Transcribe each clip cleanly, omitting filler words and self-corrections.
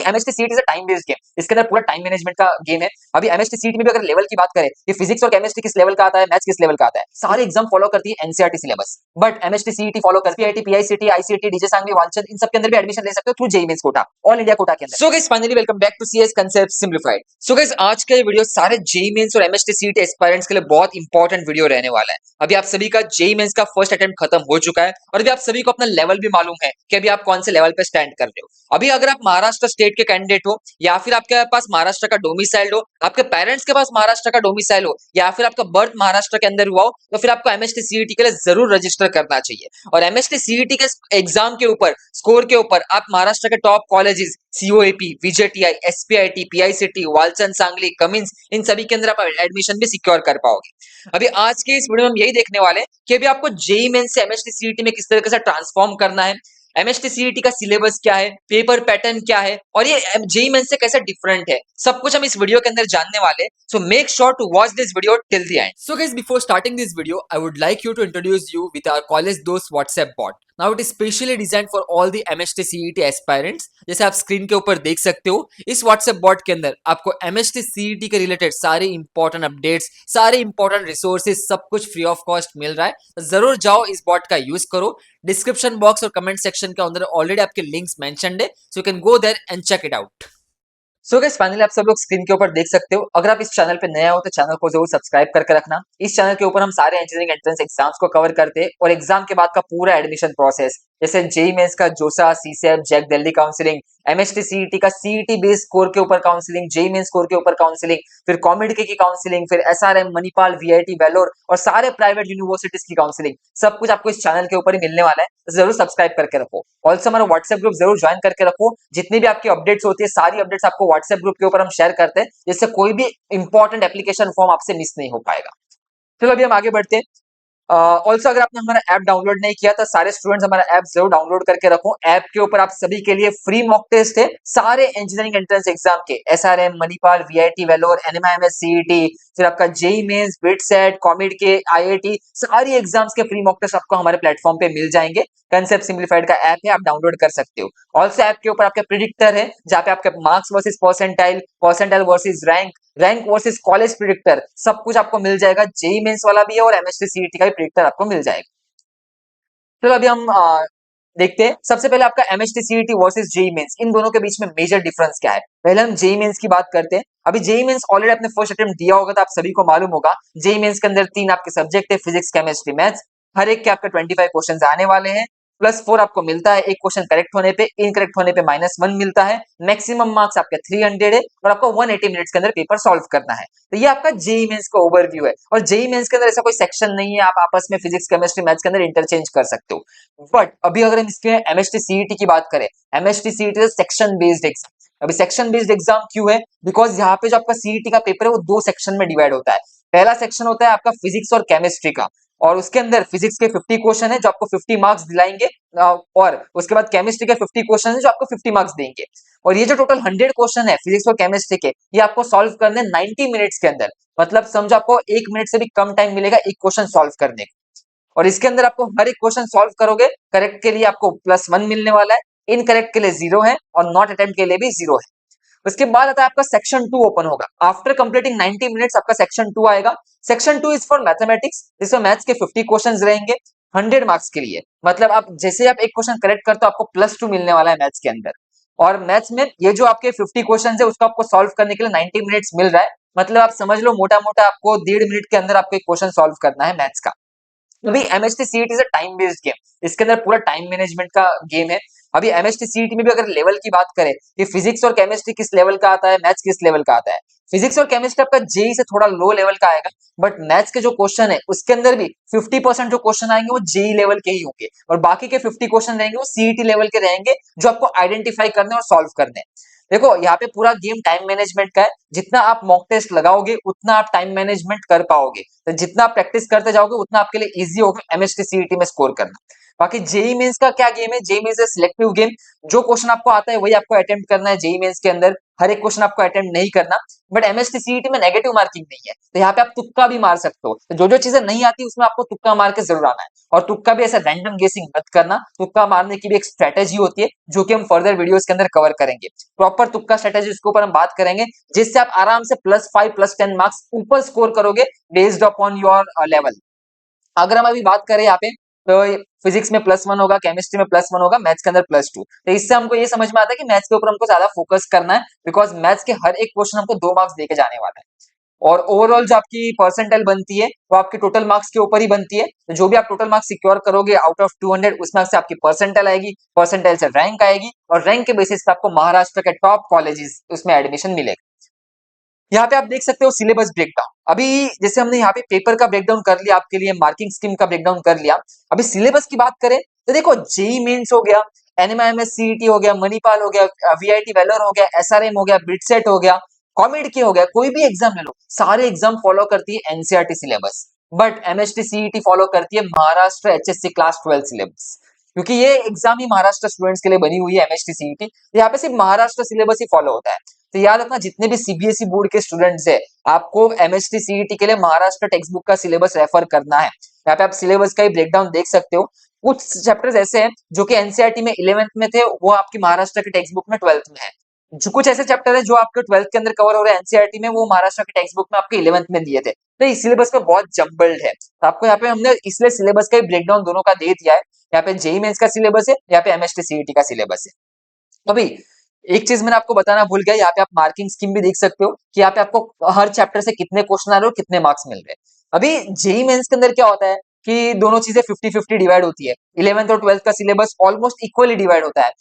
MST CET is a time based game, इसके अंदर पूरा टाइम मैनेजमेंट का गेम है। अभी एमएसटी सीईटी में भी अगर लेवल की बात करें कि फिजिक्स और केमिस्ट्री किस लेवल का आता है, मैथ्स किस लेवल का आता है, सारे एग्जाम फॉलो करती है NCERT syllabus, but MST CET follow करती है PIT, PICT, ICT, DJ Sanghvi, Walchand, इन सब के अंदर भी एडमिशन ले सकते हो through JEE Mains quota, all India quota के अंदर। So guys finally welcome back to CS concept simplified. So guys आज का ये वीडियो सारे जेईई मेंस और एमएसटी सीईटी एस्पायरेंट्स के लिए बहुत इंपॉर्टेंट वीडियो रहने वाला है। अभी आप सभी का जेईई मेंस का फर्स्ट अटेम्प्ट खत्म हो चुका है और अभी आप सभी को अपना लेवल भी मालूम है कि अभी आप कौन से लेवल पे स्टैंड कर रहे हो। अभी अगर आप महाराष्ट्र स्टेट के कैंडिडेट हो या फिर आपके पास महाराष्ट्र का डोमिसाइल हो, आपके पेरेंट्स के पास महाराष्ट्र का डोमिसाइल हो या फिर आपका बर्थ महाराष्ट्र के अंदर हुआ हो, तो फिर आपको एमएसटी सीईटी के लिए जरूर रजिस्टर करना चाहिए। और एमएसटी सीईटी के एग्जाम के ऊपर, स्कोर के ऊपर आप महाराष्ट्र के top colleges COEP, VJTI, SPIT, PICT, Walchand, Sangli, Cummins, इन सभी के अंदर आप एडमिशन भी सिक्योर कर पाओगे। अभी आज के इस वीडियो में हम यही देखने वाले हैं कि अभी आपको जेईई मेंस से एमएसटी सीईटी में किस तरीके से ट्रांसफॉर्म करना है, एमएसटी सीईटी का सिलेबस क्या है, पेपर पैटर्न क्या है और ये जेईई मेंस से कैसे डिफरेंट है, सब कुछ हम इस वीडियो के अंदर जानने वाले। So make sure to watch this video till the end. So guys before starting this video I would like you to introduce you with our college दोस्त WhatsApp bot. Now it is specially designed for all the MST CET aspirants. जैसे आप screen के ऊपर देख सकते हो, इस WhatsApp bot के अंदर आपको एमएसटी सीईटी के रिलेटेड सारे इंपॉर्टेंट अपडेट्स, सारे इंपॉर्टेंट रिसोर्सेज, सब कुछ फ्री ऑफ कॉस्ट मिल रहा है। तो जरूर जाओ, इस बॉट का यूज करो। डिस्क्रिप्शन बॉक्स और कमेंट सेक्शन के अंदर ऑलरेडी आपके लिंक्स मेंशन्ड है, so you can go there and check it out. So guys finally आप सब लोग स्क्रीन के ऊपर देख सकते हो। अगर आप इस चैनल पे नए हो तो चैनल को जरूर सब्सक्राइब करके रखना। इस चैनल के ऊपर हम सारे इंजीनियरिंग एंट्रेंस एग्जाम्स को कवर करते हैं और एग्जाम के बाद का पूरा एडमिशन प्रोसेस, जैसे जेईई मेंस का जोसा, सीसेट, JAC Delhi counselling, MST CET का सीईटी बेस्ड स्कोर के ऊपर काउंसलिंग, जेईई मेंस स्कोर के ऊपर काउंसलिंग, फिर कॉमेड की काउंसलिंग, फिर एसआरएम, मणिपाल, वीआईटी, वेलोर और सारे प्राइवेट यूनिवर्सिटीज की काउंसलिंग, सब कुछ आपको इस चैनल के ऊपर ही मिलने वाला है। तो जरूर सब्सक्राइब करके रखो। ऑल्सो हमारा व्हाट्सएप ग्रुप जरूर ज्वाइन करके रखो। जितनी भी आपकी अपडेट्स होती है, सारी अपडेट्स आपको व्हाट्सएप ग्रुप के ऊपर हम शेयर करते हैं, जिससे कोई भी इंपॉर्टेंट एप्लीकेशन फॉर्म आपसे मिस नहीं हो पाएगा। चलो अभी हम आगे बढ़ते हैं। ऑल्सो अगर आपने हमारा ऐप डाउनलोड नहीं किया तो सारे स्टूडेंट्स हमारा ऐप जरूर डाउनलोड करके रखो। ऐप के ऊपर आप सभी के लिए फ्री मॉक टेस्ट है, सारे इंजीनियरिंग एंट्रेंस एग्जाम के, SRM, Manipal, VIT, Vellore, NMIMS CET, फिर आपका जेईई मेंस, बिटसेट, कॉमेड के, आईआईटी, सारी एग्जाम्स के फ्री मॉक टेस्ट आपको हमारे प्लेटफॉर्म पे मिल जाएंगे। कंसेप्ट सिंप्लीफाइड का ऐप है, आप डाउनलोड कर सकते हो। ऑल्सो ऐप के ऊपर आपके प्रिडिक्टर है, जहाँ पे आपके marks versus percentile, percentile versus rank, rank versus college predictor, सब कुछ आपको मिल जाएगा। जेईई मेंस वाला भी है और एमएसटी सीईटी का भी प्रिडिक्टर आपको मिल जाएगा। चलो अभी हम देखते हैं। सबसे पहले आपका MST CET versus JEE Mains, इन दोनों के बीच में मेजर डिफरेंस क्या है। पहले हम जेईई मेंस की बात करते हैं। अभी जेईई मेंस ऑलरेडी आपने फर्स्ट अटेम्प्ट दिया होगा तो आप सभी को मालूम होगा। जेईई मेंस के अंदर 3 आपके सब्जेक्ट है, फिजिक्स, केमिस्ट्री, मैथ्स। हर एक के आपके 25 क्वेश्चंस आने वाले हैं, +4 आपको मिलता है एक क्वेश्चन करेक्ट होने पे, इनकरेक्ट होने पे -1 मिलता है। मैक्सिमम मार्क्स आपके 300 है और आपको 180 मिनट्स के अंदर पेपर सॉल्व करना है। तो ये आपका जेईई मेंस का ओवरव्यू है। और जेईई मेंस के अंदर ऐसा कोई सेक्शन नहीं है, आप आपस में फिजिक्स, केमिस्ट्री, मैथ्स के अंदर इंटरचेंज कर सकते हो। बट अभी अगर हम इसके एमएसटी सीईटी की बात करें, MST CET section based exam. अभी सेक्शन बेस्ड एग्जाम क्यों है? बिकॉज यहाँ पे जो आपका सीईटी का पेपर है वो 2 सेक्शन में डिवाइड होता है। पहला सेक्शन होता है आपका फिजिक्स और केमिस्ट्री का, और उसके अंदर फिजिक्स के 50 क्वेश्चन है जो आपको 50 मार्क्स दिलाएंगे, और उसके बाद केमिस्ट्री के 50 क्वेश्चन है जो आपको 50 मार्क्स देंगे। और ये जो टोटल 100 क्वेश्चन है फिजिक्स और केमिस्ट्री के, ये आपको सॉल्व करने 90 मिनट्स के अंदर। मतलब समझो आपको 1 मिनट से भी कम टाइम मिलेगा एक क्वेश्चन सॉल्व करने को। और इसके अंदर आपको हर एक क्वेश्चन सॉल्व करोगे, करेक्ट के लिए आपको +1 मिलने वाला है, इनकरेक्ट के लिए 0 है और नॉट अटेम्प्ट के लिए भी 0 है। उसके बाद आता है आपका सेक्शन 2 ओपन होगा। आफ्टर कंप्लीटिंग 90 मिनट्स आपका सेक्शन 2 आएगा। सेक्शन 2 इज फॉर मैथमेटिक्स, जिसमें मैथ्स के 50 क्वेश्चंस रहेंगे 100 मार्क्स के लिए। मतलब आप जैसे आप एक क्वेश्चन करेक्ट करते हो आपको +2 मिलने वाला है मैथ्स के अंदर। और मैथ्स में ये जो आपके 50 क्वेश्चंस है उसको आपको सॉल्व करने के लिए 90 मिनट्स मिल रहा है। मतलब आप समझ लो मोटा मोटा आपको 1.5 मिनट के अंदर आपको एक क्वेश्चन सॉल्व करना है मैथ्स का। अभी MST CET is a time based game, इसके अंदर पूरा टाइम मैनेजमेंट का गेम है। अभी एमएसटी सीईटी में भी अगर लेवल की बात करें कि फिजिक्स और केमिस्ट्री किस लेवल का आता है, मैथ्स किस लेवल का आता है, फिजिक्स और केमिस्ट्री आपका जेई से थोड़ा लो लेवल का आएगा। बट मैथ्स के जो क्वेश्चन है उसके अंदर भी 50% जो क्वेश्चन आएंगे वो जेई लेवल के ही होंगे, और बाकी के 50 क्वेश्चन रहेंगे वो सीईटी लेवल के रहेंगे, जो आपको आइडेंटिफाई करने और सॉल्व करने। देखो यहाँ पे पूरा गेम टाइम मैनेजमेंट का है। जितना आप मॉक टेस्ट लगाओगे उतना आप टाइम मैनेजमेंट कर पाओगे, तो जितना आप प्रैक्टिस करते जाओगे उतना आपके लिए इजी होगा एमएसटी सीईटी में स्कोर करना। बाकी जेई मेंस का क्या गेम है, जेई मेंस सिलेक्टिव गेम, जो क्वेश्चन आपको आता है वही आपको अटेम्प्ट करना है जेई मेंस के अंदर, हर एक क्वेश्चन आपको अटेम्प्ट नहीं करना। बट एमएसटी सीईटी में नेगेटिव मार्किंग नहीं है, तो यहाँ पे आप तुक्का भी मार सकते हो, तो जो जो चीजें नहीं आती उसमें आपको तुक्का मार के जरूर आना है, और तुक्का भी ऐसा रैंडम गेसिंग मत करना, तुक्का मारने की भी एक स्ट्रेटेजी होती है जो कि हम फर्दर वीडियोस के अंदर कवर करेंगे, प्रॉपर तुक्का स्ट्रेटेजी उसके ऊपर हम बात करेंगे, जिससे आप आराम से +5 +10 मार्क्स ऊपर स्कोर करोगे बेस्ड अपॉन योर लेवल। अगर हम अभी बात करें यहाँ पे, तो फिजिक्स में +1 होगा, केमिस्ट्री में +1 होगा, मैथ्स के अंदर +2, तो इससे हमको ये समझ में आता है कि मैथ्स के ऊपर हमको ज्यादा फोकस करना है, बिकॉज मैथ्स के हर एक क्वेश्चन हमको 2 मार्क्स देके जाने वाला है, और ओवरऑल जो आपकी परसेंटाइल बनती है वो आपके टोटल मार्क्स के ऊपर ही बनती है, तो जो भी आप टोटल मार्क्स सिक्योर करोगे आउट ऑफ 200 उसमें से आपकी परसेंटाइल आएगी, परसेंटाइल से रैंक आएगी, और रैंक के बेसिस पे आपको महाराष्ट्र के टॉप कॉलेजेस उसमें एडमिशन मिलेगा। यहाँ पे आप देख सकते हो सिलेबस ब्रेकडाउन, अभी जैसे हमने यहाँ पे पेपर का ब्रेकडाउन कर लिया आपके लिए, मार्किंग स्कीम का ब्रेकडाउन कर लिया, अभी सिलेबस की बात करें तो देखो जेई मेंस हो गया, एनएमएमएस सीईटी हो गया, मणिपाल हो गया, वीआईटी वेलोर हो गया, एसआरएम हो गया, बिटसेट हो गया, कॉमेड के हो गया, कोई भी एग्जाम ले लो, सारे एग्जाम फॉलो करती है NCERT syllabus, but MST CET follow करती है महाराष्ट्र एचएससी क्लास 12 सिलेबस, क्योंकि ये एग्जाम ही महाराष्ट्र स्टूडेंट्स के लिए बनी हुई है एमएसटी सीईटी, यहाँ पे सिर्फ महाराष्ट्र सिलेबस ही फॉलो होता है, तो याद रखना जितने भी सीबीएसई बोर्ड के स्टूडेंट्स है, आपको एमएसटी सीईटी के लिए महाराष्ट्र टेक्स्ट बुक का सिलेबस रेफर करना है, यहाँ पे आप सिलेबस का ही ब्रेकडाउन देख सकते हो, कुछ चैप्टर्स ऐसे हैं जो कि एनसीईआरटी में 11th में थे, वो आपकी महाराष्ट्र के टेक्स्ट बुक में 12th में है, जो कुछ ऐसे चैप्टर है जो आपके 12th के अंदर कवर हो रहे हैं एनसीईआरटी में, वो महाराष्ट्र के टेक्स्ट बुक में आपके 11th में दिए थे, तो इस सिलेबस में बहुत जम्बल्ड है, तो आपको यहाँ पे हमने इसलिए सिलेबस का ही ब्रेकडाउन दोनों का दे दिया है, यहाँ पे जेई मेंस का सिलेबस है, यहाँ पे एमएसटी सीईटी का सिलेबस है। अभी एक चीज मैंने आपको बताना भूल गया, यहाँ पे आप मार्किंग स्कीम भी देख सकते हो कि यहाँ पे आपको हर चैप्टर से कितने क्वेश्चन आ रहे हो, कितने मार्क्स मिल रहे हैं। अभी जेई मेंस के अंदर क्या होता है कि दोनों चीजें 50-50 डिवाइड होती है, 11th और 12th का सिलेबस ऑलमोस्ट इक्वली डिवाइड होता है,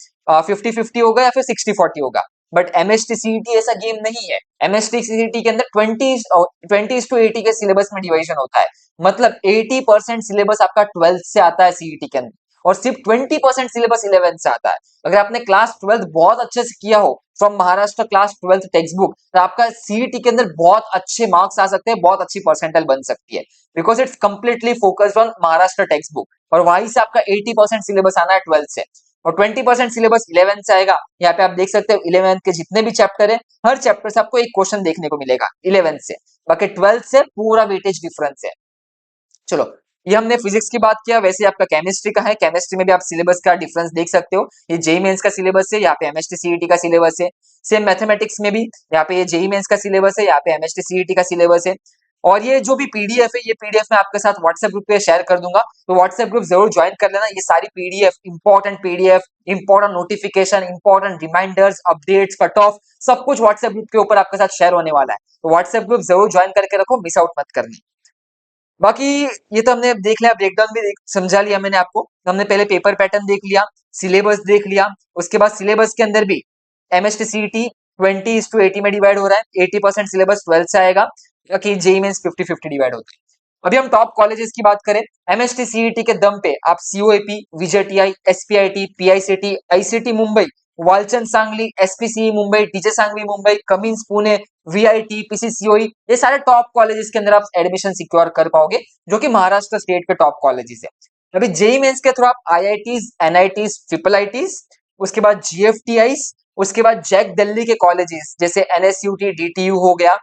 50-50 होगा या फिर 60-40 होगा, बट एमएसटी सीईटी ऐसा गेम नहीं है, एमएसटी सीईटी के अंदर 20:80 के सिलेबस में डिवाइजन होता है, मतलब 80% सिलेबस आपका 12th से आता है सीईटी के अंदर, और सिर्फ 20% सिलेबस 11th से आता है। अगर आपने क्लास 12th बहुत अच्छे से किया हो from Maharashtra class 12th text book, तो आपका सीईटी के अंदर बहुत अच्छे मार्क्स आ सकते हैं, बहुत अच्छी परसेंटाइल बन सकती है, because it's completely focused on Maharashtra text book, और वहीं से आपका 80% सिलेबस आना है 12th से, और 20% सिलेबस 11th से आएगा। यहाँ पे आप देख सकते हो 11th के जितने भी चैप्टर है, हर चैप्टर से आपको एक क्वेश्चन देखने को मिलेगा 11th से, बाकी 12th से पूरा वेटेज डिफरेंस है। चलो, ये हमने फिजिक्स की बात किया, वैसे आपका केमिस्ट्री का है, केमिस्ट्री में भी आप सिलेबस का डिफरेंस देख सकते हो, ये जेई मेंस का सिलेबस है, यहाँ पे एमएसटी सीईटी का सिलेबस है, सेम मैथमेटिक्स में भी यहाँ पे ये जेई मेंस का सिलेबस है, यहाँ पे एमएसटी सीईटी का सिलेबस है, और ये जो भी पीडीएफ है, ये पीडीएफ मैं आपके साथ व्हाट्सएप ग्रुप पे शेयर कर दूंगा, तो व्हाट्सएप ग्रुप जरूर ज्वाइन कर लेना, ये सारी PDF, important notification, important reminders, updates, cut off, सब कुछ व्हाट्सएप ग्रुप के ऊपर आपके साथ शेयर होने वाला है, तो व्हाट्सएप ग्रुप जरूर ज्वाइन करके रखो, मिस आउट मत करना। बाकी ये तो हमने देख लिया, ब्रेकडाउन भी समझा लिया मैंने आपको, हमने पहले पेपर पैटर्न देख लिया, सिलेबस देख लिया, उसके बाद सिलेबस के अंदर भी एमएसटी सीईटी 20:80 में डिवाइड हो रहा है, 80% सिलेबस 12th से आएगा, बाकी जेई मेंस 50-50 डिवाइड होता है। अभी हम टॉप कॉलेजेस की बात करें, एमएसटी सीईटी के दम पे आप COEP, VJTI, SPIT, PICT, ICT Mumbai, Walchand Sangli, SPCE Mumbai, TJ Sanghvi Mumbai, Cummins Pune, VIT, PCCOE, ये सारे टॉप कॉलेजेस के अंदर आप एडमिशन सिक्योर कर पाओगे, जो कि महाराष्ट्र स्टेट के टॉप कॉलेजेस है। अभी जेई मेंस के थ्रू आप आईआईटीज, एनआईटीज, ट्रिपल आईटीज, उसके बाद जीएफटीआईज, उसके बाद जैक दिल्ली के कॉलेजेस जैसे एनएसयूटी, डीटीयू हो गया,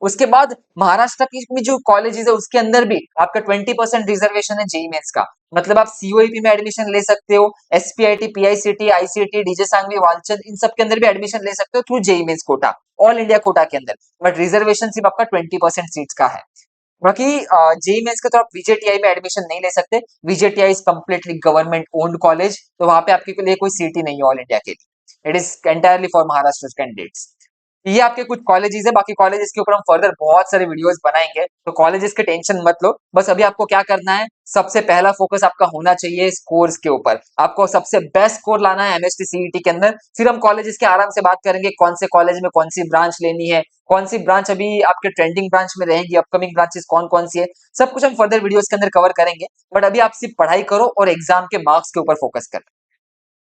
उसके बाद महाराष्ट्र की में जो कॉलेजेस है उसके अंदर भी आपका 20% रिजर्वेशन है जेई मेंस का, मतलब आप सीओईपी में एडमिशन ले सकते हो, SPIT, PICT, ICT, DJ Sanghvi, Walchand, इन सब के अंदर भी एडमिशन ले सकते हो through JEE Mains quota, all India quota के अंदर, बट रिजर्वेशन सिर्फ आपका 20% सीट्स का है। बाकी जेई मेंस के तो आप विजेटीआई में एडमिशन नहीं ले सकते, विजेटीआई is completely government owned college, तो वहां पे आपके लिए कोई सीट ही नहीं है ऑल इंडिया के लिए, it is entirely for Maharashtra candidates. ये आपके कुछ कॉलेजेस है, बाकी कॉलेजेस के ऊपर हम फर्दर बहुत सारे वीडियोस बनाएंगे, तो कॉलेजेस के टेंशन मत लो, बस अभी आपको क्या करना है, सबसे पहला फोकस आपका होना चाहिए स्कोर्स के ऊपर, आपको सबसे बेस्ट स्कोर लाना है एमएसटी सीईटी के अंदर, फिर हम कॉलेजेस के आराम से बात करेंगे, कौन से कॉलेज में कौन सी ब्रांच लेनी है, कौन सी ब्रांच अभी आपके ट्रेंडिंग ब्रांच में रहेगी, अपकमिंग ब्रांचेस कौन कौन सी है, सब कुछ हम फर्दर वीडियोस के अंदर कवर करेंगे, बट अभी आप सिर्फ पढ़ाई करो और एग्जाम के मार्क्स के ऊपर फोकस करो।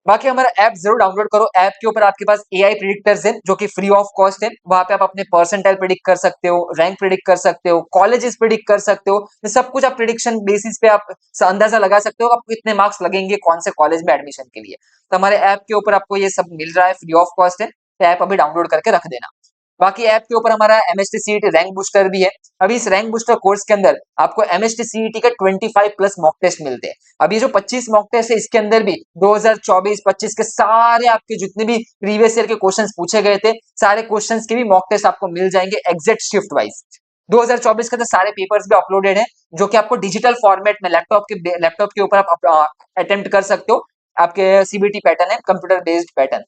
बाकी हमारा ऐप जरूर डाउनलोड करो। ऐप के ऊपर आपके पास एआई प्रिडिक्टर्स है जो कि फ्री ऑफ कॉस्ट है। वहां पे आप अपने परसेंटाइल प्रिडिक्ट कर सकते हो, रैंक प्रिडिक्ट कर सकते हो, कॉलेजेस प्रिडिक्ट कर सकते हो। ये सब कुछ आप प्रिडिक्शन बेसिस पे आप अंदाजा लगा सकते हो आपको कितने मार्क्स लगेंगे कौन से कॉलेज में एडमिशन के लिए। तो हमारे ऐप के ऊपर आपको ये सब मिल रहा है, फ्री ऑफ कॉस्ट है। तो ऐप अभी डाउनलोड करके रख देना। बाकी ऐप के ऊपर हमारा एमएसटी सीईटी रैंक बूस्टर भी है। अभी इस रैंक बूस्टर कोर्स के अंदर आपको एमएसटी सीईटी के 25 प्लस मॉक टेस्ट मिलते हैं। अभी जो 25 मॉक टेस्ट है इसके अंदर भी 2024-25 के सारे आपके जितने भी प्रीवियस ईयर के क्वेश्चंस पूछे गए थे सारे क्वेश्चंस के भी मॉक टेस्ट आपको मिल जाएंगे एग्जैक्ट शिफ्ट वाइज। 2024 के तो सारे पेपर्स भी अपलोडेड है जो कि आपको डिजिटल फॉर्मेट में लैपटॉप के ऊपर आप अटेम्प्ट कर सकते हो। आपके सीबीटी पैटर्न है, कंप्यूटर बेस्ड पैटर्न।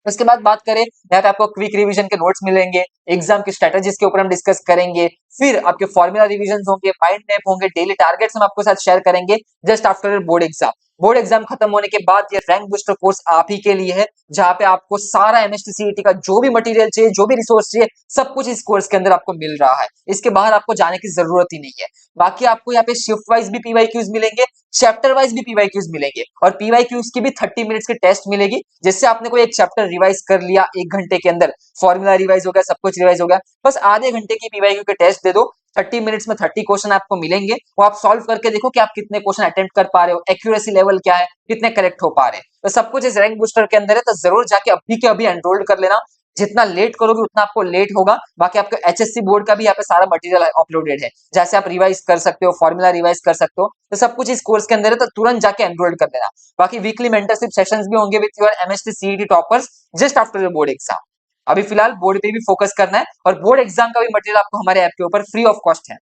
उसके बाद बात करें यहाँ पे आपको क्विक रिवीजन के नोट्स मिलेंगे, एग्जाम की स्ट्रेटेजीज के ऊपर हम डिस्कस करेंगे, फिर आपके फॉर्मूला रिवीजन होंगे, माइंड मैप होंगे, डेली टारगेट्स हम आपके साथ शेयर करेंगे just after board exam. Board exam खत्म होने के बाद ये रैंक बूस्टर कोर्स आप ही के लिए है जहां पे आपको सारा एमएसटी सीईटी का जो भी मटेरियल चाहिए, जो भी रिसोर्स चाहिए, सब कुछ इस कोर्स के अंदर आपको मिल रहा है। इसके बाहर आपको जाने की जरूरत ही नहीं है। बाकी आपको यहाँ पे शिफ्ट वाइज भी पीवाईक्यूज मिलेंगे, चैप्टर वाइज भी पीवाईक्यूज मिलेंगे और पीवाईक्यूज की भी 30 मिनट्स की टेस्ट मिलेगी जिससे आपने कोई एक चैप्टर रिवाइज कर लिया 1 घंटे के अंदर, फॉर्मूला रिवाइज हो गया, सब कुछ रिवाइज हो गया, बस आधे घंटे की पीवाईक्यू के टेस्ट दे दो। 30 मिनट्स में 30 क्वेश्चन आपको मिलेंगे, वो आप सॉल्व करके देखो कि आप कितने क्वेश्चन अटेम्प्ट कर पा रहे हो, एक्यूरेसी लेवल क्या है, कितने करेक्ट हो पा रहे हैं। तो सब कुछ इस रैंक बूस्टर के अंदर है, तो जरूर जाके अभी के अभी एनरोल्ड कर लेना। जितना लेट करोगे उतना आपको लेट होगा। बाकी आपका एचएससी बोर्ड का भी यहाँ पे सारा मटेरियल अपलोडेड है, जैसे आप रिवाइज कर सकते हो, फॉर्मूला रिवाइज कर सकते हो, तो सब कुछ इस कोर्स के अंदर है, तो तुरंत जाके एनरोल्ड कर लेना। बाकी वीकली मेंटरशिप सेशंस भी होंगे with your MST CET toppers just after board exam. अभी फिलहाल बोर्ड पे भी फोकस करना है और बोर्ड एग्जाम का भी मटेरियल आपको हमारे ऐप के ऊपर फ्री ऑफ कॉस्ट है।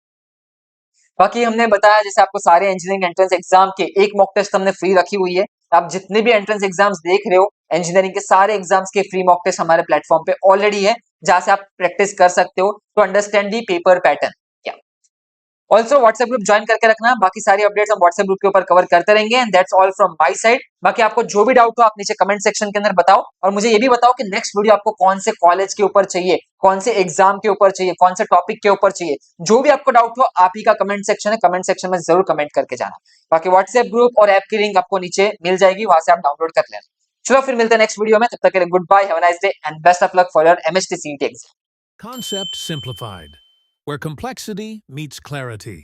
बाकी हमने बताया जैसे आपको सारे इंजीनियरिंग एंट्रेंस एग्जाम के एक मॉक टेस्ट हमने फ्री रखी हुई है। आप जितने भी एंट्रेंस एग्जाम्स देख रहे हो इंजीनियरिंग के सारे एग्जाम्स के फ्री मॉक टेस्ट हमारे प्लेटफॉर्म पे ऑलरेडी है जहां से आप प्रैक्टिस कर सकते हो to understand the paper pattern. Also WhatsApp group join करके रखना, बाकी सारी अपडेट्स हम व्हाट्सएप ग्रुप के ऊपर कवर करते रहेंगे। And that's all from my side. बाकी आपको जो भी डाउट हो आप नीचे कमेंट सेक्शन के अंदर बताओ और मुझे ये भी बताओ कि नेक्स्ट वीडियो आपको कौन से कॉलेज के ऊपर चाहिए, कौन से एग्जाम के ऊपर चाहिए, कौन से टॉपिक के ऊपर चाहिए। जो भी आपको डाउट हो आप ही का कमेंट सेक्शन है, कमेंट सेक्शन में जरूर कमेंट करके जाना। बाकी व्हाट्सएप ग्रुप और ऐप की लिंक आपको नीचे मिल जाएगी, वहां से आप डाउनलोड कर लेना। चलो फिर मिलते हैं नेक्स्ट वीडियो में, तब तक के लिए goodbye, have a nice day and best of luck for your MST CET exam. Concept simplified, where complexity meets clarity.